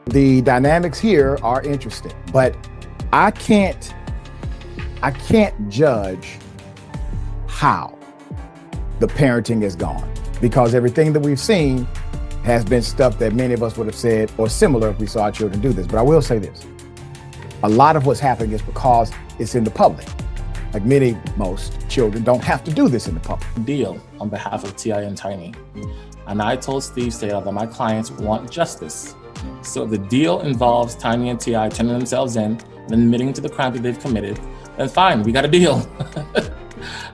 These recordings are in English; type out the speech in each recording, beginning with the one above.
The dynamics here are interesting, but I can't judge how the parenting is gone, because everything that we've seen has been stuff that many of us would have said or similar if we saw our children do this. But I will say this, a lot of what's happening is because it's in the public. Like most children don't have to do this in the public. Deal on behalf of T.I. and Tiny. And I told Steve Sadal that my clients want justice. So if the deal involves Tiny and T.I. turning themselves in and admitting to the crime that they've committed, then fine, we got a deal.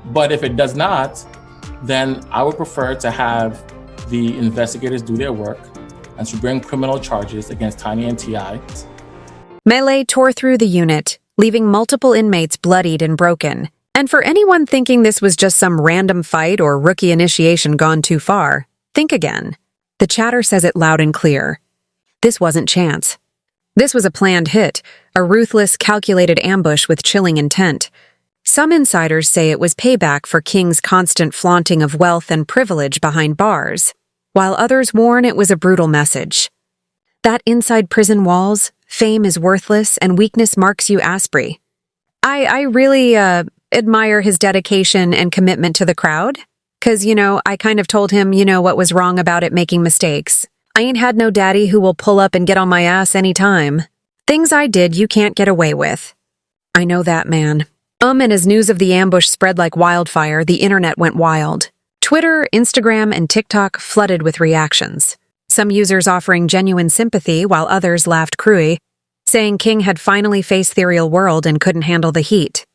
But if it does not, then I would prefer to have the investigators do their work and to bring criminal charges against Tiny and T.I. Melee tore through the unit, leaving multiple inmates bloodied and broken. And for anyone thinking this was just some random fight or rookie initiation gone too far, think again. The chatter says it loud and clear. This wasn't chance. This was a planned hit, a ruthless, calculated ambush with chilling intent. Some insiders say it was payback for King's constant flaunting of wealth and privilege behind bars, while others warn it was a brutal message. That inside prison walls, fame is worthless and weakness marks you Asprey. I really admire his dedication and commitment to the crowd, because, I kind of told him, what was wrong about it making mistakes. I ain't had no daddy who will pull up and get on my ass anytime. Things I did you can't get away with. I know that, man. And as news of the ambush spread like wildfire, the internet went wild. Twitter, Instagram, and TikTok flooded with reactions. Some users offering genuine sympathy while others laughed cruy, saying King had finally faced the ethereal world and couldn't handle the heat.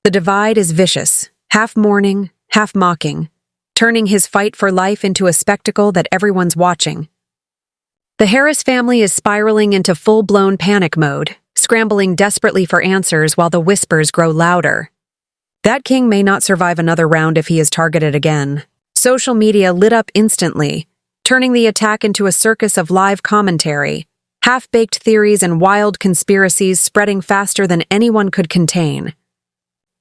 The divide is vicious, half mourning, half mocking, turning his fight for life into a spectacle that everyone's watching. The Harris family is spiraling into full-blown panic mode, scrambling desperately for answers while the whispers grow louder. That King may not survive another round if he is targeted again. Social media lit up instantly, turning the attack into a circus of live commentary, half-baked theories and wild conspiracies spreading faster than anyone could contain.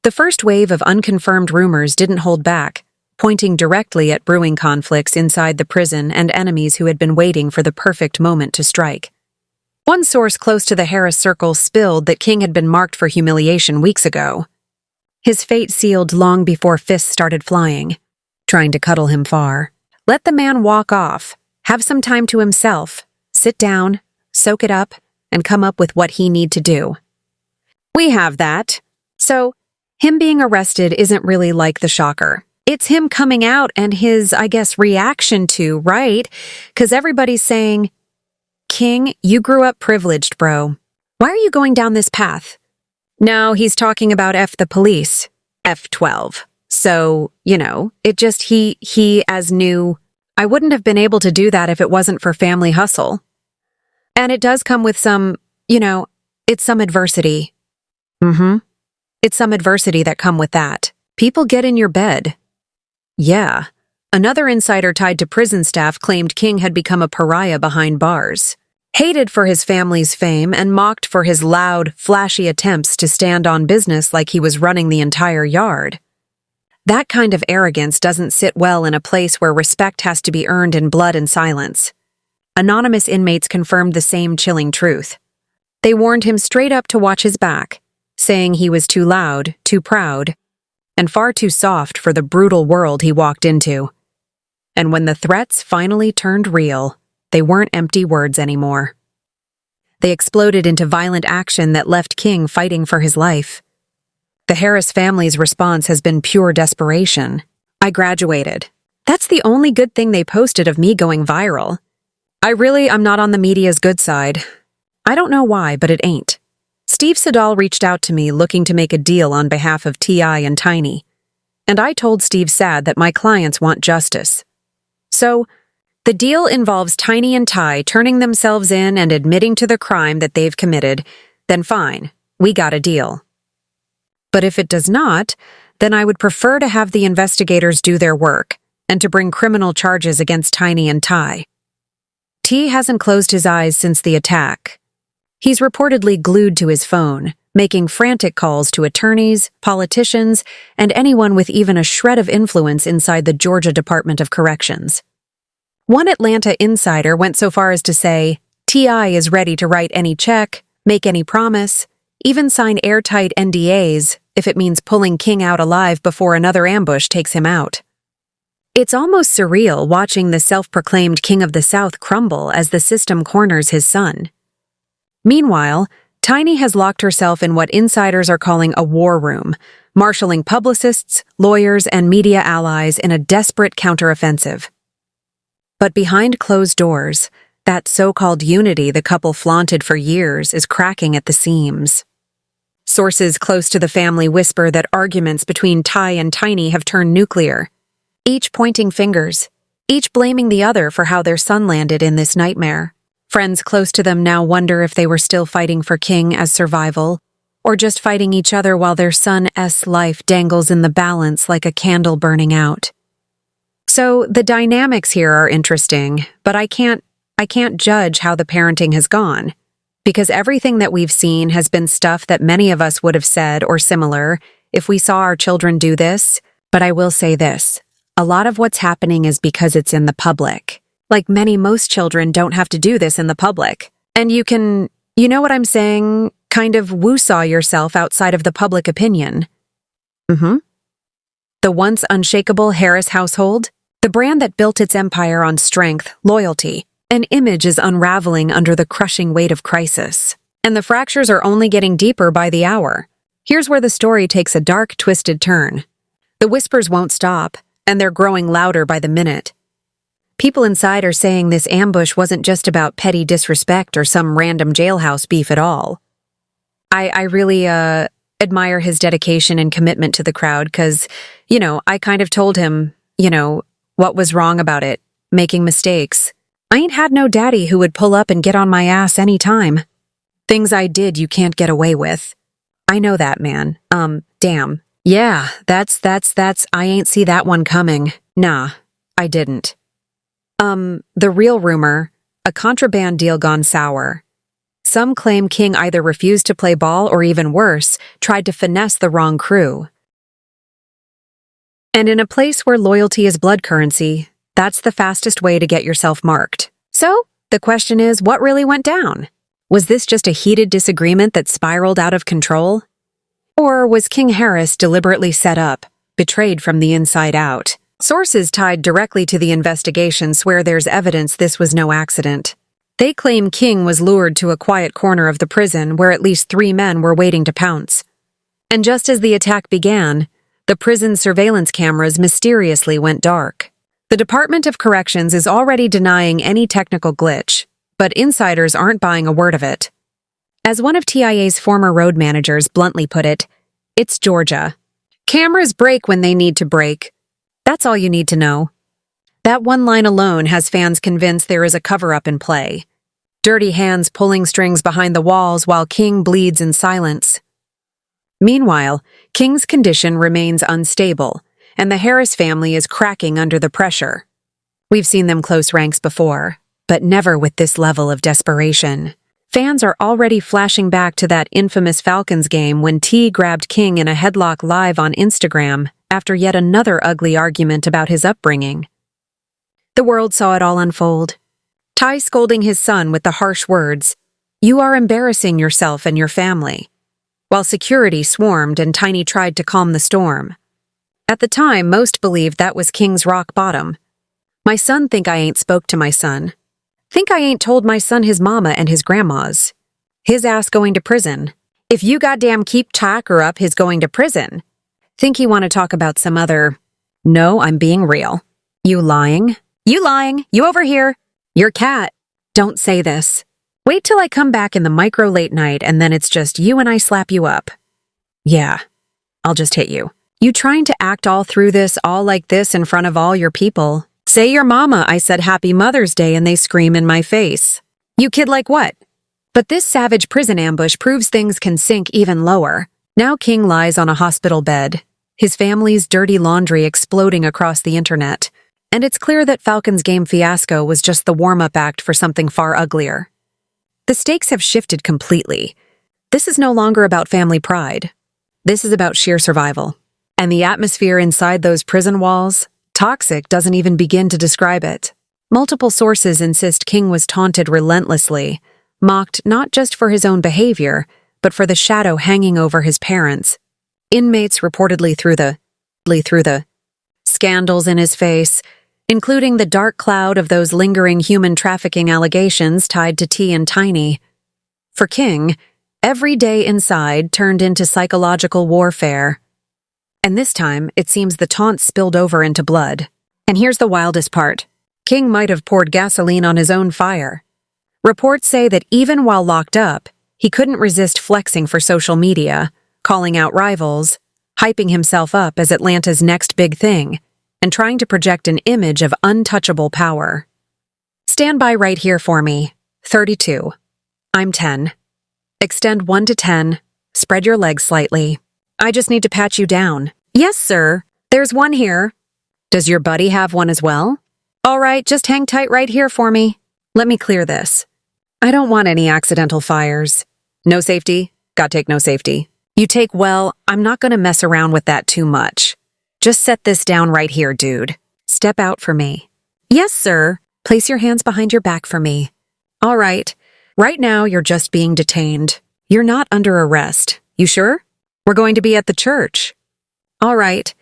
The first wave of unconfirmed rumors didn't hold back, pointing directly at brewing conflicts inside the prison and enemies who had been waiting for the perfect moment to strike. One source close to the Harris circle spilled that King had been marked for humiliation weeks ago. His fate sealed long before fists started flying, trying to cuddle him far. Let the man walk off, have some time to himself, sit down, soak it up, and come up with what he need to do. We have that. So, him being arrested isn't really like the shocker. It's him coming out and his, reaction to, right? Because everybody's saying, King, you grew up privileged, bro. Why are you going down this path? No, he's talking about F the police. F12. So, it just he as new. I wouldn't have been able to do that if it wasn't for family hustle. And it does come with some, it's some adversity. It's some adversity that come with that. People get in your bed. Yeah. Another insider tied to prison staff claimed King had become a pariah behind bars. Hated for his family's fame and mocked for his loud, flashy attempts to stand on business like he was running the entire yard. That kind of arrogance doesn't sit well in a place where respect has to be earned in blood and silence. Anonymous inmates confirmed the same chilling truth. They warned him straight up to watch his back, saying he was too loud, too proud, and far too soft for the brutal world he walked into. And when the threats finally turned real, they weren't empty words anymore. They exploded into violent action that left King fighting for his life. The Harris family's response has been pure desperation. I graduated. That's the only good thing they posted of me going viral. I'm not on the media's good side. I don't know why, but it ain't. Steve Sadal reached out to me looking to make a deal on behalf of T.I. and Tiny. And I told Steve Sad that my clients want justice. So, the deal involves Tiny and Ty turning themselves in and admitting to the crime that they've committed, then fine, we got a deal. But if it does not, then I would prefer to have the investigators do their work and to bring criminal charges against Tiny and Ty. T hasn't closed his eyes since the attack. He's reportedly glued to his phone, making frantic calls to attorneys, politicians, and anyone with even a shred of influence inside the Georgia Department of Corrections. One Atlanta insider went so far as to say, T.I. is ready to write any check, make any promise, even sign airtight NDAs if it means pulling King out alive before another ambush takes him out. It's almost surreal watching the self-proclaimed King of the South crumble as the system corners his son. Meanwhile, Tiny has locked herself in what insiders are calling a war room, marshalling publicists, lawyers, and media allies in a desperate counteroffensive. But behind closed doors, that so-called unity the couple flaunted for years is cracking at the seams. Sources close to the family whisper that arguments between Ty and Tiny have turned nuclear, each pointing fingers, each blaming the other for how their son landed in this nightmare. Friends close to them now wonder if they were still fighting for King as survival, or just fighting each other while their son's life dangles in the balance like a candle burning out. So the dynamics here are interesting, but I can't judge how the parenting has gone, because everything that we've seen has been stuff that many of us would have said or similar if we saw our children do this. But I will say this, a lot of what's happening is because it's in the public. Like most children don't have to do this in the public. And you can, you know what I'm saying, kind of woo-saw yourself outside of the public opinion. The once unshakable Harris household, the brand that built its empire on strength, loyalty, and image is unraveling under the crushing weight of crisis. And the fractures are only getting deeper by the hour. Here's where the story takes a dark, twisted turn. The whispers won't stop, and they're growing louder by the minute. People inside are saying this ambush wasn't just about petty disrespect or some random jailhouse beef at all. I really admire his dedication and commitment to the crowd because, I kind of told him, what was wrong about it, making mistakes. I ain't had no daddy who would pull up and get on my ass any time. Things I did you can't get away with. I know that, man. Damn. Yeah, that's, I ain't see that one coming. Nah, I didn't. The real rumor, a contraband deal gone sour. Some claim King either refused to play ball or even worse, tried to finesse the wrong crew. And in a place where loyalty is blood currency, that's the fastest way to get yourself marked. So, the question is, what really went down? Was this just a heated disagreement that spiraled out of control? Or was King Harris deliberately set up, betrayed from the inside out? Sources tied directly to the investigation swear there's evidence this was no accident. They claim King was lured to a quiet corner of the prison where at least 3 men were waiting to pounce. And just as the attack began, the prison's surveillance cameras mysteriously went dark. The Department of Corrections is already denying any technical glitch, but insiders aren't buying a word of it. As one of TIA's former road managers bluntly put it, it's Georgia. Cameras break when they need to break. That's all you need to know. That one line alone has fans convinced there is a cover-up in play. Dirty hands pulling strings behind the walls while King bleeds in silence. Meanwhile, King's condition remains unstable, and the Harris family is cracking under the pressure. We've seen them close ranks before, but never with this level of desperation. Fans are already flashing back to that infamous Falcons game when T grabbed King in a headlock live on Instagram after yet another ugly argument about his upbringing. The world saw it all unfold. Ty scolding his son with the harsh words, "You are embarrassing yourself and your family," while security swarmed and Tiny tried to calm the storm. At the time, most believed that was King's rock bottom. My son think I ain't spoke to my son. Think I ain't told my son his mama and his grandma's. His ass going to prison. If you goddamn keep Tucker up, his going to prison. Think he want to talk about some other... No, I'm being real. You lying? You lying? You over here? Your cat. Don't say this. Wait till I come back in the micro late night and then it's just you and I slap you up. Yeah, I'll just hit you. You trying to act all through this, all like this in front of all your people. Say your mama I said Happy Mother's Day and they scream in my face. You kid like what? But this savage prison ambush proves things can sink even lower. Now King lies on a hospital bed, his family's dirty laundry exploding across the internet. And it's clear that Falcons game fiasco was just the warm-up act for something far uglier. The stakes have shifted completely. This is no longer about family pride. This is about sheer survival. And the atmosphere inside those prison walls, toxic doesn't even begin to describe it. Multiple sources insist King was taunted relentlessly, mocked not just for his own behavior, but for the shadow hanging over his parents. Inmates reportedly threw the scandals in his face, including the dark cloud of those lingering human trafficking allegations tied to T and Tiny. For King, every day inside turned into psychological warfare. And this time, it seems the taunts spilled over into blood. And here's the wildest part. King might have poured gasoline on his own fire. Reports say that even while locked up, he couldn't resist flexing for social media, calling out rivals, hyping himself up as Atlanta's next big thing, and trying to project an image of untouchable power. Stand by right here for me. 32. I'm 10. Extend 1 to 10. Spread your legs slightly. I just need to pat you down. Yes, sir. There's one here. Does your buddy have one as well? All right, just hang tight right here for me. Let me clear this. I don't want any accidental fires. No safety? Got take no safety. You take well, I'm not gonna mess around with that too much. Just set this down right here, dude. Step out for me. Yes, sir. Place your hands behind your back for me. All right. Right now, you're just being detained. You're not under arrest. You sure? We're going to be at the church. All right.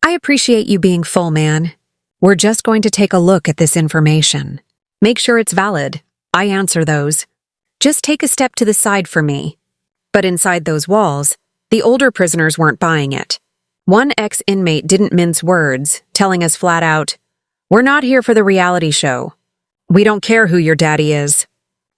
I appreciate you being full, man. We're just going to take a look at this information. Make sure it's valid. I answer those. Just take a step to the side for me. But inside those walls, the older prisoners weren't buying it. One ex-inmate didn't mince words, telling us flat out, "We're not here for the reality show. We don't care who your daddy is."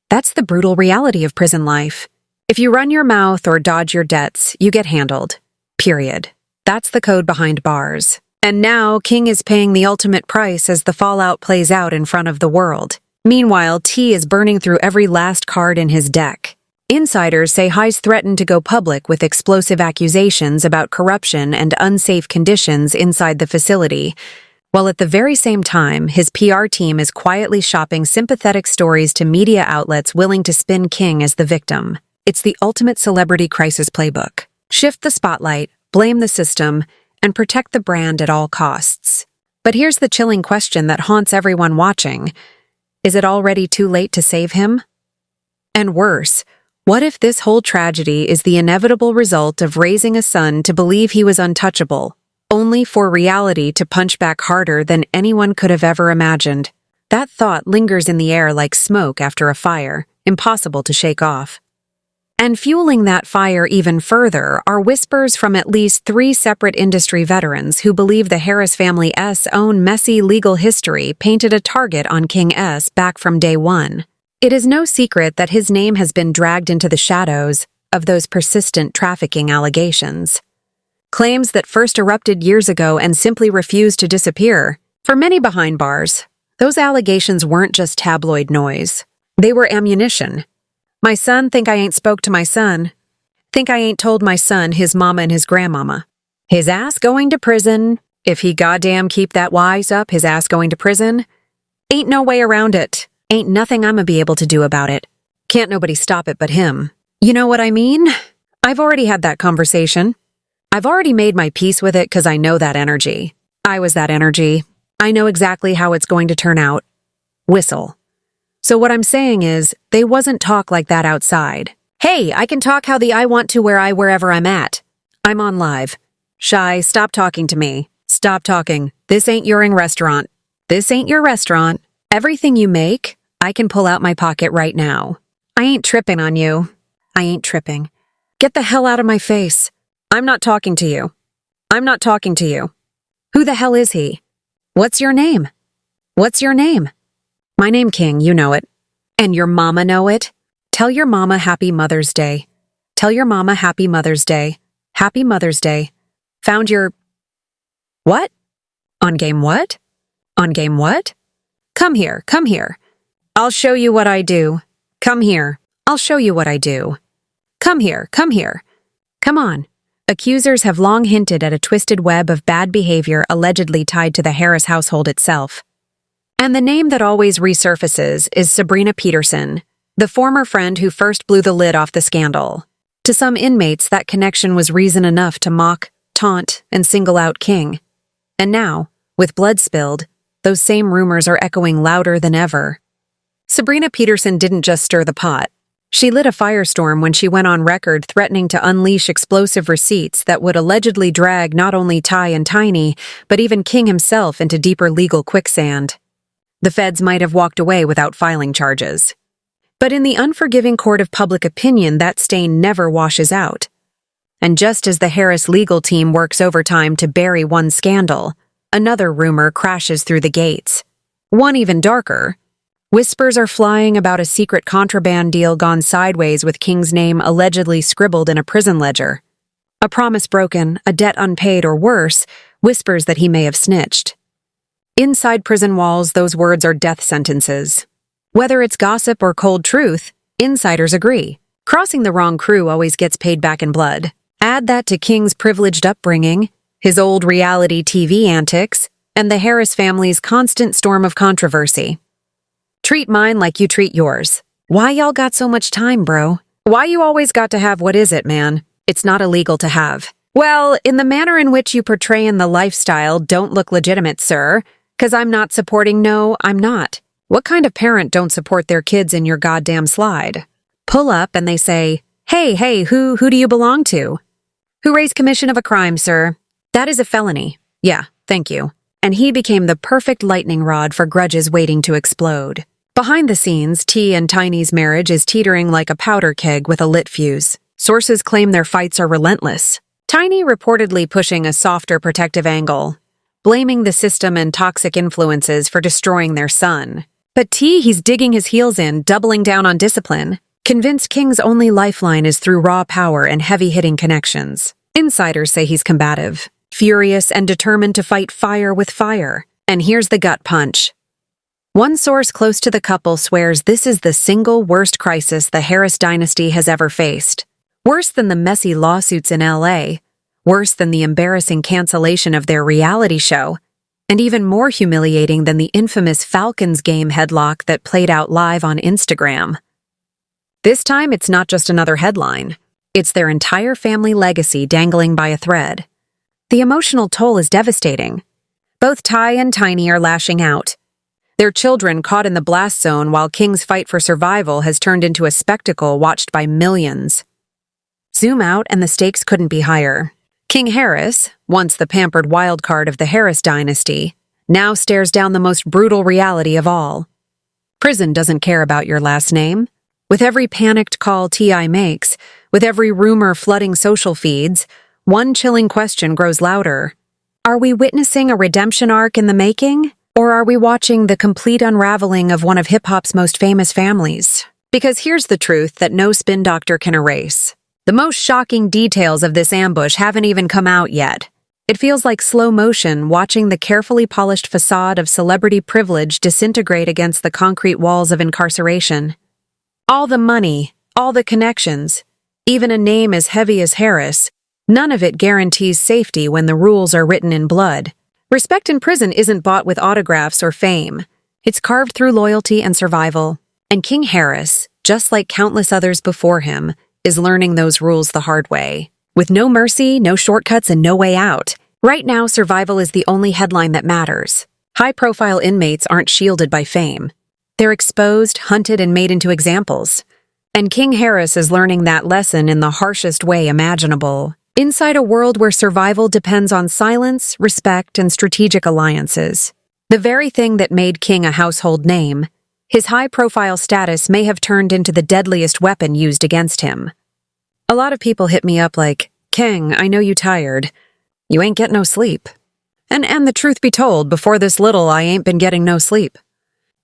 That's the brutal reality of prison life. If you run your mouth or dodge your debts, you get handled. Period. That's the code behind bars. And now, King is paying the ultimate price as the fallout plays out in front of the world. Meanwhile, T is burning through every last card in his deck. Insiders say Highs threatened to go public with explosive accusations about corruption and unsafe conditions inside the facility, while at the very same time, his PR team is quietly shopping sympathetic stories to media outlets willing to spin King as the victim. It's the ultimate celebrity crisis playbook. Shift the spotlight, blame the system, and protect the brand at all costs. But here's the chilling question that haunts everyone watching. Is it already too late to save him? And worse, what if this whole tragedy is the inevitable result of raising a son to believe he was untouchable, only for reality to punch back harder than anyone could have ever imagined? That thought lingers in the air like smoke after a fire, impossible to shake off. And fueling that fire even further are whispers from at least 3 separate industry veterans who believe the Harris family's own messy legal history painted a target on King S back from day one. It is no secret that his name has been dragged into the shadows of those persistent trafficking allegations. Claims that first erupted years ago and simply refused to disappear. For many behind bars, those allegations weren't just tabloid noise. They were ammunition. My son think I ain't spoke to my son. Think I ain't told my son his mama and his grandmama. His ass going to prison. If he goddamn keep that wise up, his ass going to prison. Ain't no way around it. Ain't nothing I'ma be able to do about it. Can't nobody stop it but him. You know what I mean? I've already had that conversation. I've already made my peace with it because I know that energy. I was that energy. I know exactly how it's going to turn out. Whistle. So what I'm saying is, they wasn't talk like that outside. Hey, I can talk how I want to wherever I'm at. I'm on live. Shy, stop talking to me. Stop talking. This ain't your restaurant. This ain't your restaurant. Everything you make, I can pull out my pocket right now. I ain't tripping on you. I ain't tripping. Get the hell out of my face. I'm not talking to you. I'm not talking to you. Who the hell is he? What's your name? What's your name? My name King, you know it. And your mama know it? Tell your mama Happy Mother's Day. Tell your mama Happy Mother's Day. Happy Mother's Day. Found your... What? On game what? On game what? Come here, come here. I'll show you what I do. Come here. I'll show you what I do. Come here, come here. Come on. Accusers have long hinted at a twisted web of bad behavior allegedly tied to the Harris household itself. And the name that always resurfaces is Sabrina Peterson, the former friend who first blew the lid off the scandal. To some inmates, that connection was reason enough to mock, taunt, and single out King. And now, with blood spilled, those same rumors are echoing louder than ever. Sabrina Peterson didn't just stir the pot. She lit a firestorm when she went on record threatening to unleash explosive receipts that would allegedly drag not only Ty and Tiny, but even King himself into deeper legal quicksand. The feds might have walked away without filing charges. But in the unforgiving court of public opinion, that stain never washes out. And just as the Harris legal team works overtime to bury one scandal, another rumor crashes through the gates. One even darker. Whispers are flying about a secret contraband deal gone sideways with King's name allegedly scribbled in a prison ledger. A promise broken, a debt unpaid, or worse, whispers that he may have snitched. Inside prison walls, those words are death sentences. Whether it's gossip or cold truth, insiders agree. Crossing the wrong crew always gets paid back in blood. Add that to King's privileged upbringing, his old reality TV antics, and the Harris family's constant storm of controversy. Treat mine like you treat yours. Why y'all got so much time, bro? Why you always got to have what is it, man? It's not illegal to have. Well, in the manner in which you portray in the lifestyle don't look legitimate, sir. 'Cause I'm not supporting, no, I'm not. What kind of parent don't support their kids in your goddamn slide? Pull up and they say, hey, who do you belong to? Who raised commission of a crime, sir? That is a felony. Yeah, thank you. And he became the perfect lightning rod for grudges waiting to explode. Behind the scenes, T and Tiny's marriage is teetering like a powder keg with a lit fuse. Sources claim their fights are relentless. Tiny reportedly pushing a softer protective angle, blaming the system and toxic influences for destroying their son. But T, he's digging his heels in, doubling down on discipline, convinced King's only lifeline is through raw power and heavy-hitting connections. Insiders say he's combative, furious, and determined to fight fire with fire. And here's the gut punch. One source close to the couple swears this is the single worst crisis the Harris dynasty has ever faced. Worse than the messy lawsuits in LA, worse than the embarrassing cancellation of their reality show, and even more humiliating than the infamous Falcons game headlock that played out live on Instagram. This time, it's not just another headline. It's their entire family legacy dangling by a thread. The emotional toll is devastating. Both Ty and Tiny are lashing out. Their children caught in the blast zone while King's fight for survival has turned into a spectacle watched by millions. Zoom out and the stakes couldn't be higher. King Harris, once the pampered wildcard of the Harris dynasty, now stares down the most brutal reality of all. Prison doesn't care about your last name. With every panicked call T.I. makes, with every rumor flooding social feeds, one chilling question grows louder. Are we witnessing a redemption arc in the making? Or are we watching the complete unraveling of one of hip-hop's most famous families? Because here's the truth that no spin doctor can erase. The most shocking details of this ambush haven't even come out yet. It feels like slow motion watching the carefully polished facade of celebrity privilege disintegrate against the concrete walls of incarceration. All the money, all the connections, even a name as heavy as Harris, none of it guarantees safety when the rules are written in blood. Respect in prison isn't bought with autographs or fame. It's carved through loyalty and survival. And King Harris, just like countless others before him, is learning those rules the hard way. With no mercy, no shortcuts, and no way out. Right now, survival is the only headline that matters. High-profile inmates aren't shielded by fame. They're exposed, hunted, and made into examples. And King Harris is learning that lesson in the harshest way imaginable. Inside a world where survival depends on silence, respect, and strategic alliances. The very thing that made King a household name, his high-profile status may have turned into the deadliest weapon used against him. A lot of people hit me up like, King, I know you tired. You ain't get no sleep. And the truth be told, before this little, I ain't been getting no sleep.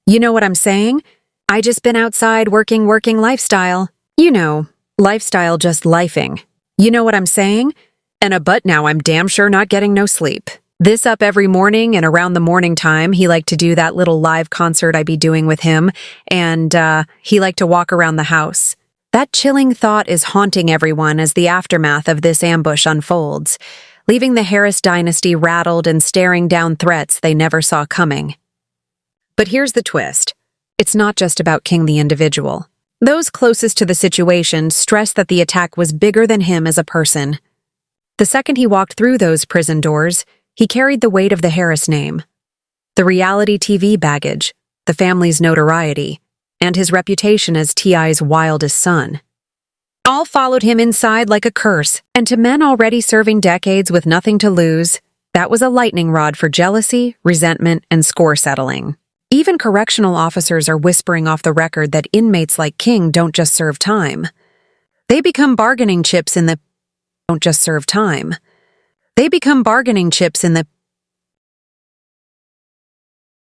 You know what I'm saying? I just been outside working lifestyle. You know, lifestyle just lifing. You know what I'm saying? But now I'm damn sure not getting no sleep. This up every morning, and around the morning time, he liked to do that little live concert I be doing with him, and he liked to walk around the house. That chilling thought is haunting everyone as the aftermath of this ambush unfolds, leaving the Harris dynasty rattled and staring down threats they never saw coming. But here's the twist. It's not just about King the individual. Those closest to the situation stress that the attack was bigger than him as a person. The second he walked through those prison doors, he carried the weight of the Harris name. the reality TV baggage, the family's notoriety, and his reputation as T.I.'s wildest son. All followed him inside like a curse, and to men already serving decades with nothing to lose, that was a lightning rod for jealousy, resentment, and score settling. Even correctional officers are whispering off the record that inmates like King don't just serve time. They become bargaining chips in the